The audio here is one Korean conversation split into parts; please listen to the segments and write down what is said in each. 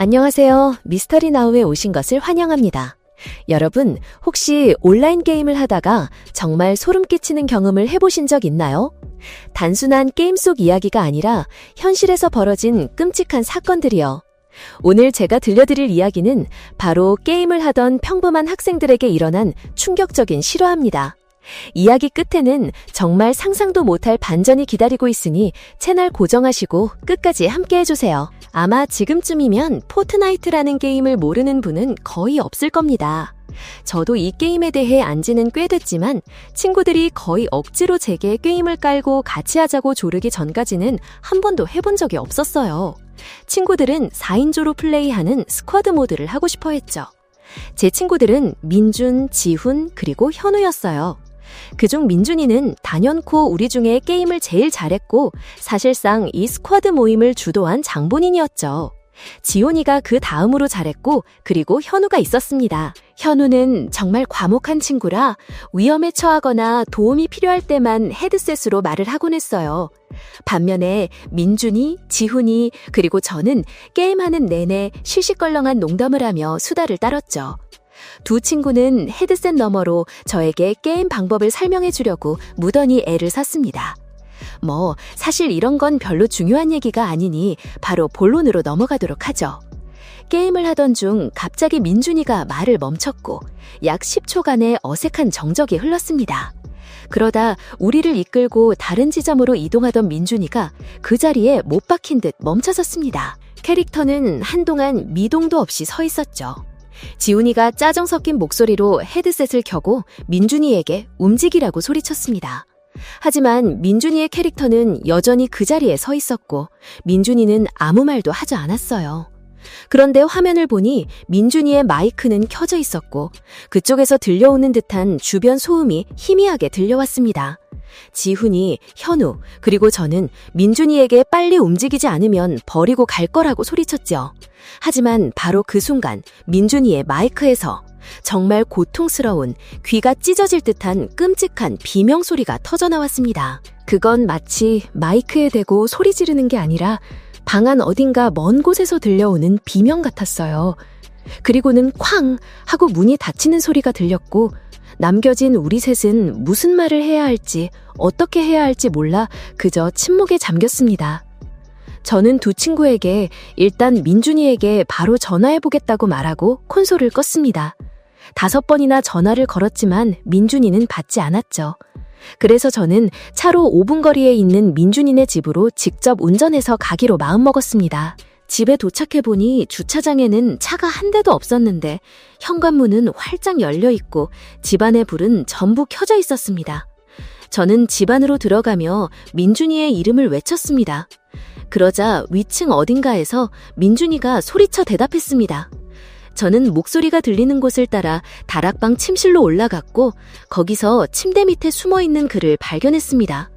안녕하세요. 미스터리 나우에 오신 것을 환영합니다. 여러분, 혹시 온라인 게임을 하다가 정말 소름 끼치는 경험을 해보신 적 있나요? 단순한 게임 속 이야기가 아니라 현실에서 벌어진 끔찍한 사건들이요. 오늘 제가 들려드릴 이야기는 바로 게임을 하던 평범한 학생들에게 일어난 충격적인 실화입니다. 이야기 끝에는 정말 상상도 못할 반전이 기다리고 있으니 채널 고정하시고 끝까지 함께 해주세요. 아마 지금쯤이면 포트나이트라는 게임을 모르는 분은 거의 없을 겁니다. 저도 이 게임에 대해 안지는 꽤 됐지만 친구들이 거의 억지로 제게 게임을 깔고 같이 하자고 조르기 전까지는 한 번도 해본 적이 없었어요. 친구들은 4인조로 플레이하는 스쿼드 모드를 하고 싶어 했죠. 제 친구들은 민준, 지훈, 그리고 현우였어요. 그중 민준이는 단연코 우리 중에 게임을 제일 잘했고 사실상 이 스쿼드 모임을 주도한 장본인이었죠. 지훈이가 그 다음으로 잘했고 그리고 현우가 있었습니다. 현우는 정말 과묵한 친구라 위험에 처하거나 도움이 필요할 때만 헤드셋으로 말을 하곤 했어요. 반면에 민준이, 지훈이, 그리고 저는 게임하는 내내 시시껄렁한 농담을 하며 수다를 떨었죠. 두 친구는 헤드셋 너머로 저에게 게임 방법을 설명해 주려고 무던히 애를 썼습니다. 사실 이런 건 별로 중요한 얘기가 아니니 바로 본론으로 넘어가도록 하죠. 게임을 하던 중 갑자기 민준이가 말을 멈췄고 약 10초간의 어색한 정적이 흘렀습니다. 그러다 우리를 이끌고 다른 지점으로 이동하던 민준이가 그 자리에 못 박힌 듯 멈춰섰습니다. 캐릭터는 한동안 미동도 없이 서 있었죠. 지훈이가 짜증 섞인 목소리로 헤드셋을 켜고 민준이에게 움직이라고 소리쳤습니다. 하지만 민준이의 캐릭터는 여전히 그 자리에 서 있었고 민준이는 아무 말도 하지 않았어요. 그런데 화면을 보니 민준이의 마이크는 켜져 있었고 그쪽에서 들려오는 듯한 주변 소음이 희미하게 들려왔습니다. 지훈이, 현우, 그리고 저는 민준이에게 빨리 움직이지 않으면 버리고 갈 거라고 소리쳤죠. 하지만 바로 그 순간 민준이의 마이크에서 정말 고통스러운 귀가 찢어질 듯한 끔찍한 비명 소리가 터져나왔습니다. 그건 마치 마이크에 대고 소리 지르는 게 아니라 방 안 어딘가 먼 곳에서 들려오는 비명 같았어요. 그리고는 쾅 하고 문이 닫히는 소리가 들렸고 남겨진 우리 셋은 무슨 말을 해야 할지 어떻게 해야 할지 몰라 그저 침묵에 잠겼습니다. 저는 두 친구에게 일단 민준이에게 바로 전화해보겠다고 말하고 콘솔을 껐습니다. 5번이나 전화를 걸었지만 민준이는 받지 않았죠. 그래서 저는 차로 5분 거리에 있는 민준이네 집으로 직접 운전해서 가기로 마음먹었습니다. 집에 도착해보니 주차장에는 차가 한 대도 없었는데 현관문은 활짝 열려있고 집안의 불은 전부 켜져 있었습니다. 저는 집 안으로 들어가며 민준이의 이름을 외쳤습니다. 그러자 위층 어딘가에서 민준이가 소리쳐 대답했습니다. 저는 목소리가 들리는 곳을 따라 다락방 침실로 올라갔고 거기서 침대 밑에 숨어있는 그를 발견했습니다.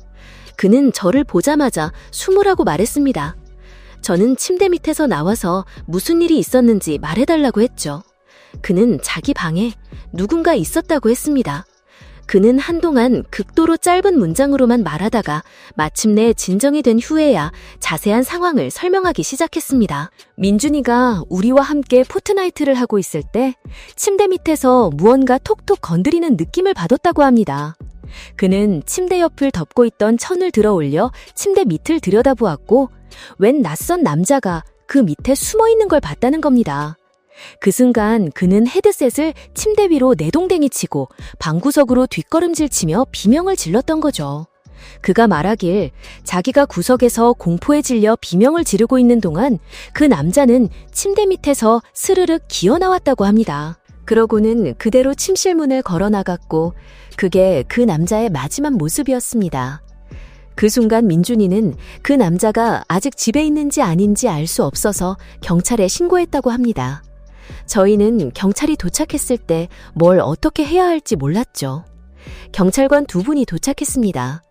그는 저를 보자마자 숨으라고 말했습니다. 저는 침대 밑에서 나와서 무슨 일이 있었는지 말해달라고 했죠. 그는 자기 방에 누군가 있었다고 했습니다. 그는 한동안 극도로 짧은 문장으로만 말하다가 마침내 진정이 된 후에야 자세한 상황을 설명하기 시작했습니다. 민준이가 우리와 함께 포트나이트를 하고 있을 때 침대 밑에서 무언가 톡톡 건드리는 느낌을 받았다고 합니다. 그는 침대 옆을 덮고 있던 천을 들어 올려 침대 밑을 들여다보았고 웬 낯선 남자가 그 밑에 숨어 있는 걸 봤다는 겁니다. 그 순간 그는 헤드셋을 침대 위로 내동댕이 치고 방구석으로 뒷걸음질 치며 비명을 질렀던 거죠. 그가 말하길 자기가 구석에서 공포에 질려 비명을 지르고 있는 동안 그 남자는 침대 밑에서 스르륵 기어나왔다고 합니다. 그러고는 그대로 침실 문을 걸어나갔고 그게 그 남자의 마지막 모습이었습니다. 그 순간 민준이는 그 남자가 아직 집에 있는지 아닌지 알 수 없어서 경찰에 신고했다고 합니다. 저희는 경찰이 도착했을 때 뭘 어떻게 해야 할지 몰랐죠. 경찰관 2분이 도착했습니다.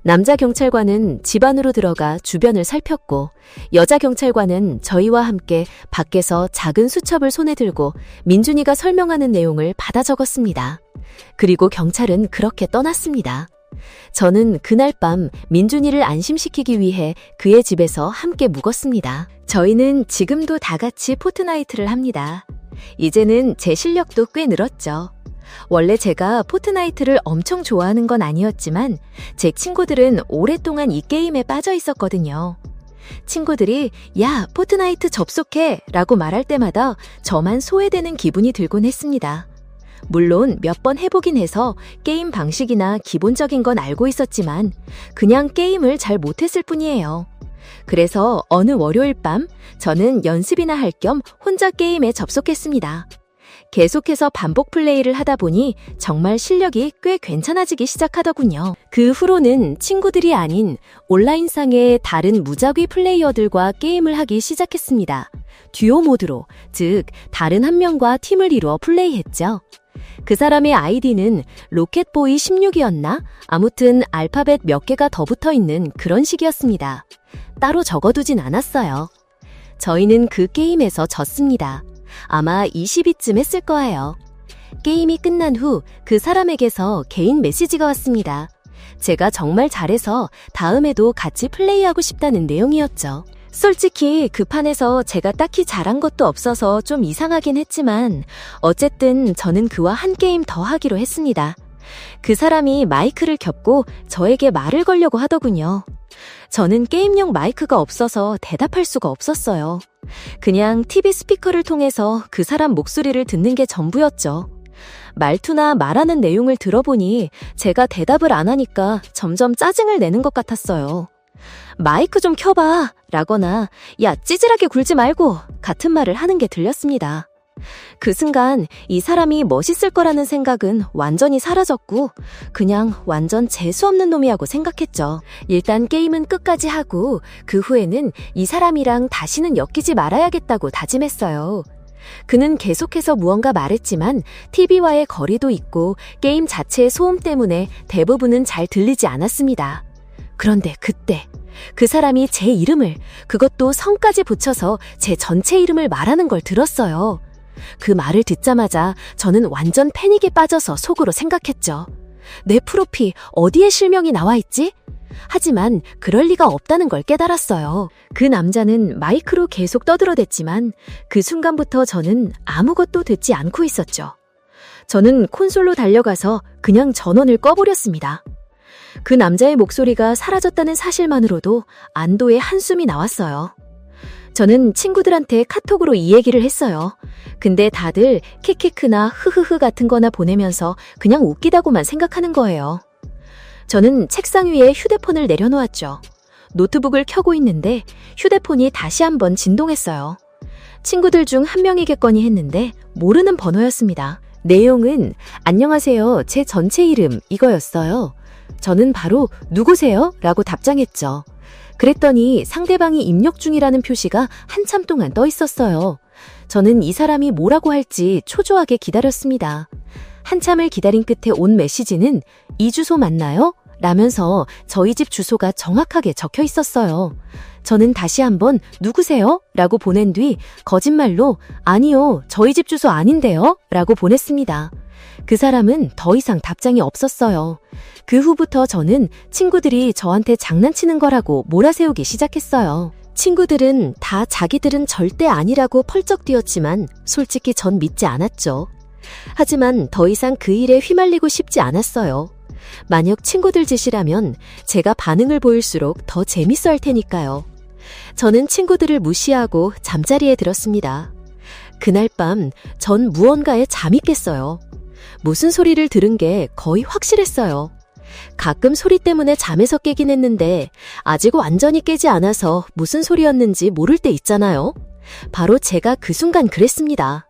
남자 경찰관은 집 안으로 들어가 주변을 살폈고 여자 경찰관은 저희와 함께 밖에서 작은 수첩을 손에 들고 민준이가 설명하는 내용을 받아 적었습니다. 그리고 경찰은 그렇게 떠났습니다. 저는 그날 밤 민준이를 안심시키기 위해 그의 집에서 함께 묵었습니다. 저희는 지금도 다 같이 포트나이트를 합니다. 이제는 제 실력도 꽤 늘었죠. 원래 제가 포트나이트를 엄청 좋아하는 건 아니었지만 제 친구들은 오랫동안 이 게임에 빠져 있었거든요. 친구들이 야, 포트나이트 접속해 라고 말할 때마다 저만 소외되는 기분이 들곤 했습니다. 물론 몇 번 해보긴 해서 게임 방식이나 기본적인 건 알고 있었지만 그냥 게임을 잘 못했을 뿐이에요. 그래서 어느 월요일 밤 저는 연습이나 할 겸 혼자 게임에 접속했습니다. 계속해서 반복 플레이를 하다 보니 정말 실력이 꽤 괜찮아지기 시작하더군요. 그 후로는 친구들이 아닌 온라인상의 다른 무작위 플레이어들과 게임을 하기 시작했습니다. 듀오 모드로, 즉 다른 한 명과 팀을 이루어 플레이했죠. 그 사람의 아이디는 로켓보이 16이었나? 아무튼 알파벳 몇 개가 더 붙어있는 그런 식이었습니다. 따로 적어두진 않았어요. 저희는 그 게임에서 졌습니다. 아마 20위쯤 했을 거예요. 게임이 끝난 후 그 사람에게서 개인 메시지가 왔습니다. 제가 정말 잘해서 다음에도 같이 플레이하고 싶다는 내용이었죠. 솔직히 그 판에서 제가 딱히 잘한 것도 없어서 좀 이상하긴 했지만 어쨌든 저는 그와 한 게임 더 하기로 했습니다. 그 사람이 마이크를 겹고 저에게 말을 걸려고 하더군요. 저는 게임용 마이크가 없어서 대답할 수가 없었어요. 그냥 TV 스피커를 통해서 그 사람 목소리를 듣는 게 전부였죠. 말투나 말하는 내용을 들어보니 제가 대답을 안 하니까 점점 짜증을 내는 것 같았어요. 마이크 좀 켜봐 라거나 야 찌질하게 굴지 말고 같은 말을 하는 게 들렸습니다. 그 순간 이 사람이 멋있을 거라는 생각은 완전히 사라졌고 그냥 완전 재수없는 놈이라고 생각했죠. 일단 게임은 끝까지 하고 그 후에는 이 사람이랑 다시는 엮이지 말아야겠다고 다짐했어요. 그는 계속해서 무언가 말했지만 TV와의 거리도 있고 게임 자체의 소음 때문에 대부분은 잘 들리지 않았습니다. 그런데 그때 그 사람이 제 이름을, 그것도 성까지 붙여서 제 전체 이름을 말하는 걸 들었어요. 그 말을 듣자마자 저는 완전 패닉에 빠져서 속으로 생각했죠. 내 프로필 어디에 실명이 나와 있지? 하지만 그럴 리가 없다는 걸 깨달았어요. 그 남자는 마이크로 계속 떠들어댔지만 그 순간부터 저는 아무것도 듣지 않고 있었죠. 저는 콘솔로 달려가서 그냥 전원을 꺼버렸습니다. 그 남자의 목소리가 사라졌다는 사실만으로도 안도의 한숨이 나왔어요. 저는 친구들한테 카톡으로 이 얘기를 했어요. 근데 다들 키키크나 흐흐흐 같은 거나 보내면서 그냥 웃기다고만 생각하는 거예요. 저는 책상 위에 휴대폰을 내려놓았죠. 노트북을 켜고 있는데 휴대폰이 다시 한번 진동했어요. 친구들 중 한 명이겠거니 했는데 모르는 번호였습니다. 내용은 안녕하세요, 제 전체 이름 이거였어요. 저는 바로 누구세요? 라고 답장했죠. 그랬더니 상대방이 입력 중이라는 표시가 한참 동안 떠 있었어요. 저는 이 사람이 뭐라고 할지 초조하게 기다렸습니다. 한참을 기다린 끝에 온 메시지는 이 주소 맞나요? 라면서 저희 집 주소가 정확하게 적혀 있었어요. 저는 다시 한번 누구세요? 라고 보낸 뒤 거짓말로 아니요, 저희 집 주소 아닌데요? 라고 보냈습니다. 그 사람은 더 이상 답장이 없었어요. 그 후부터 저는 친구들이 저한테 장난치는 거라고 몰아세우기 시작했어요. 친구들은 다 자기들은 절대 아니라고 펄쩍 뛰었지만 솔직히 전 믿지 않았죠. 하지만 더 이상 그 일에 휘말리고 싶지 않았어요. 만약 친구들 짓이라면 제가 반응을 보일수록 더 재밌어 할 테니까요. 저는 친구들을 무시하고 잠자리에 들었습니다. 그날 밤 전 무언가에 잠이 깼어요. 무슨 소리를 들은 게 거의 확실했어요. 가끔 소리 때문에 잠에서 깨긴 했는데 아직 완전히 깨지 않아서 무슨 소리였는지 모를 때 있잖아요. 바로 제가 그 순간 그랬습니다.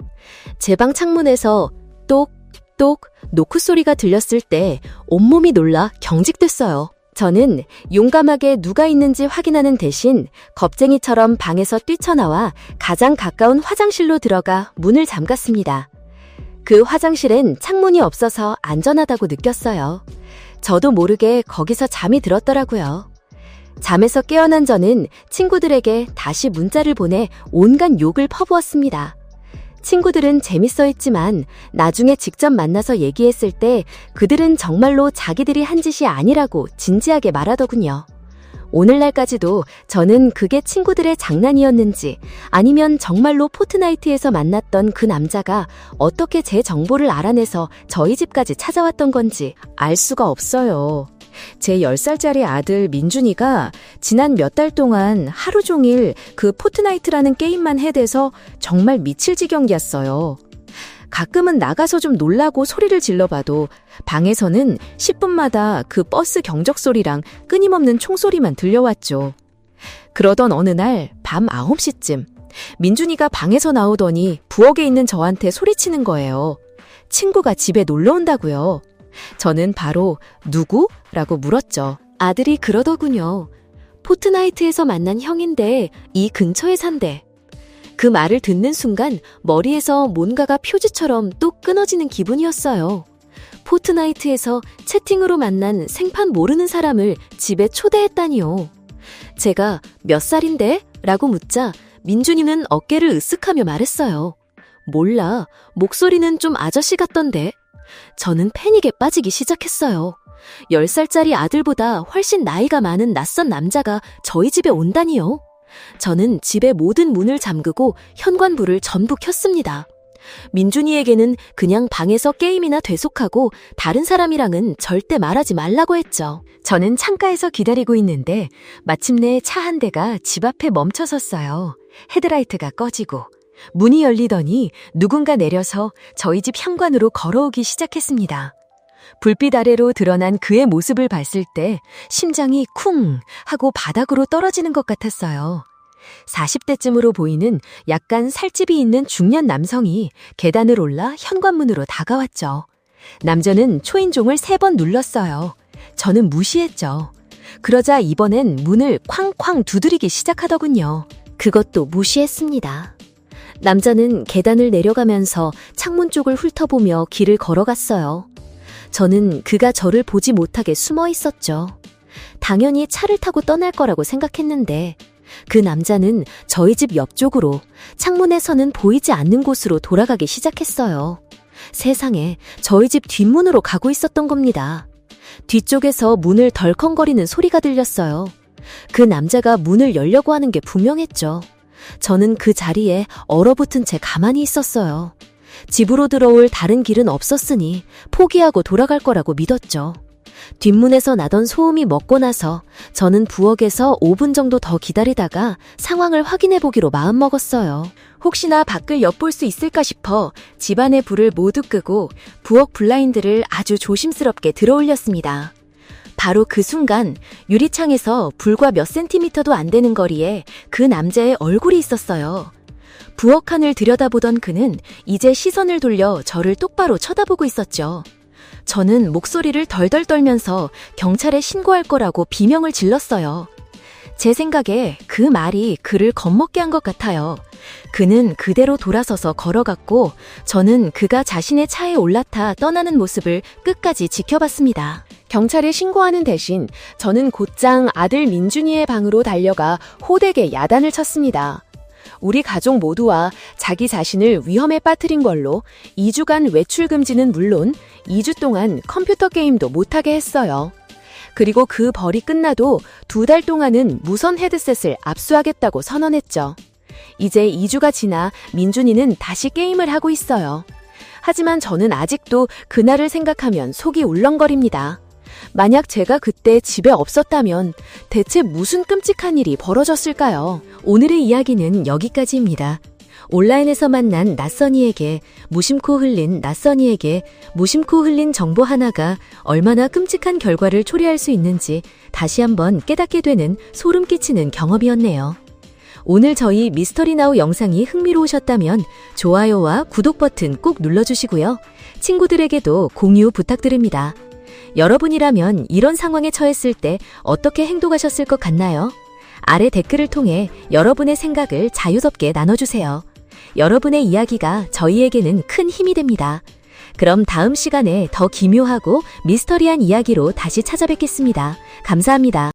제 방 창문에서 똑똑 노크 소리가 들렸을 때 온몸이 놀라 경직됐어요. 저는 용감하게 누가 있는지 확인하는 대신 겁쟁이처럼 방에서 뛰쳐나와 가장 가까운 화장실로 들어가 문을 잠갔습니다. 그 화장실엔 창문이 없어서 안전하다고 느꼈어요. 저도 모르게 거기서 잠이 들었더라고요. 잠에서 깨어난 저는 친구들에게 다시 문자를 보내 온갖 욕을 퍼부었습니다. 친구들은 재밌어 했지만 나중에 직접 만나서 얘기했을 때 그들은 정말로 자기들이 한 짓이 아니라고 진지하게 말하더군요. 오늘날까지도 저는 그게 친구들의 장난이었는지 아니면 정말로 포트나이트에서 만났던 그 남자가 어떻게 제 정보를 알아내서 저희 집까지 찾아왔던 건지 알 수가 없어요. 제 10살짜리 아들 민준이가 지난 몇 달 동안 하루 종일 그 포트나이트라는 게임만 해대서 정말 미칠 지경이었어요. 가끔은 나가서 좀 놀라고 소리를 질러봐도 방에서는 10분마다 그 버스 경적 소리랑 끊임없는 총소리만 들려왔죠. 그러던 어느 날 밤 9시쯤 민준이가 방에서 나오더니 부엌에 있는 저한테 소리치는 거예요. 친구가 집에 놀러 온다고요. 저는 바로 누구? 라고 물었죠. 아들이 그러더군요. 포트나이트에서 만난 형인데 이 근처에 산대. 그 말을 듣는 순간 머리에서 뭔가가 표지처럼 또 끊어지는 기분이었어요. 포트나이트에서 채팅으로 만난 생판 모르는 사람을 집에 초대했다니요. 제가 몇 살인데? 라고 묻자 민준이는 어깨를 으쓱하며 말했어요. 몰라. 목소리는 좀 아저씨 같던데. 저는 패닉에 빠지기 시작했어요. 10살짜리 아들보다 훨씬 나이가 많은 낯선 남자가 저희 집에 온다니요. 저는 집의 모든 문을 잠그고 현관불을 전부 켰습니다. 민준이에게는 그냥 방에서 게임이나 되속하고 다른 사람이랑은 절대 말하지 말라고 했죠. 저는 창가에서 기다리고 있는데 마침내 차 한 대가 집 앞에 멈춰 섰어요. 헤드라이트가 꺼지고 문이 열리더니 누군가 내려서 저희 집 현관으로 걸어오기 시작했습니다. 불빛 아래로 드러난 그의 모습을 봤을 때 심장이 쿵 하고 바닥으로 떨어지는 것 같았어요. 40대쯤으로 보이는 약간 살집이 있는 중년 남성이 계단을 올라 현관문으로 다가왔죠. 남자는 초인종을 3번 눌렀어요. 저는 무시했죠. 그러자 이번엔 문을 쾅쾅 두드리기 시작하더군요. 그것도 무시했습니다. 남자는 계단을 내려가면서 창문 쪽을 훑어보며 길을 걸어갔어요. 저는 그가 저를 보지 못하게 숨어 있었죠. 당연히 차를 타고 떠날 거라고 생각했는데 그 남자는 저희 집 옆쪽으로 창문에서는 보이지 않는 곳으로 돌아가기 시작했어요. 세상에, 저희 집 뒷문으로 가고 있었던 겁니다. 뒤쪽에서 문을 덜컹거리는 소리가 들렸어요. 그 남자가 문을 열려고 하는 게 분명했죠. 저는 그 자리에 얼어붙은 채 가만히 있었어요. 집으로 들어올 다른 길은 없었으니 포기하고 돌아갈 거라고 믿었죠. 뒷문에서 나던 소음이 멎고 나서 저는 부엌에서 5분 정도 더 기다리다가 상황을 확인해 보기로 마음먹었어요. 혹시나 밖을 엿볼 수 있을까 싶어 집안의 불을 모두 끄고 부엌 블라인드를 아주 조심스럽게 들어올렸습니다. 바로 그 순간 유리창에서 불과 몇 센티미터도 안 되는 거리에 그 남자의 얼굴이 있었어요. 부엌 칸을 들여다보던 그는 이제 시선을 돌려 저를 똑바로 쳐다보고 있었죠. 저는 목소리를 덜덜 떨면서 경찰에 신고할 거라고 비명을 질렀어요. 제 생각에 그 말이 그를 겁먹게 한 것 같아요. 그는 그대로 돌아서서 걸어갔고 저는 그가 자신의 차에 올라타 떠나는 모습을 끝까지 지켜봤습니다. 경찰에 신고하는 대신 저는 곧장 아들 민준이의 방으로 달려가 호되게 야단을 쳤습니다. 우리 가족 모두와 자기 자신을 위험에 빠뜨린 걸로 2주간 외출 금지는 물론 2주 동안 컴퓨터 게임도 못하게 했어요. 그리고 그 벌이 끝나도 2달 동안은 무선 헤드셋을 압수하겠다고 선언했죠. 이제 2주가 지나 민준이는 다시 게임을 하고 있어요. 하지만 저는 아직도 그날을 생각하면 속이 울렁거립니다. 만약 제가 그때 집에 없었다면 대체 무슨 끔찍한 일이 벌어졌을까요? 오늘의 이야기는 여기까지입니다. 온라인에서 만난 낯선이에게 무심코 흘린 정보 하나가 얼마나 끔찍한 결과를 초래할 수 있는지 다시 한번 깨닫게 되는 소름 끼치는 경험이었네요. 오늘 저희 미스터리나우 영상이 흥미로우셨다면 좋아요와 구독 버튼 꼭 눌러주시고요. 친구들에게도 공유 부탁드립니다. 여러분이라면 이런 상황에 처했을 때 어떻게 행동하셨을 것 같나요? 아래 댓글을 통해 여러분의 생각을 자유롭게 나눠주세요. 여러분의 이야기가 저희에게는 큰 힘이 됩니다. 그럼 다음 시간에 더 기묘하고 미스터리한 이야기로 다시 찾아뵙겠습니다. 감사합니다.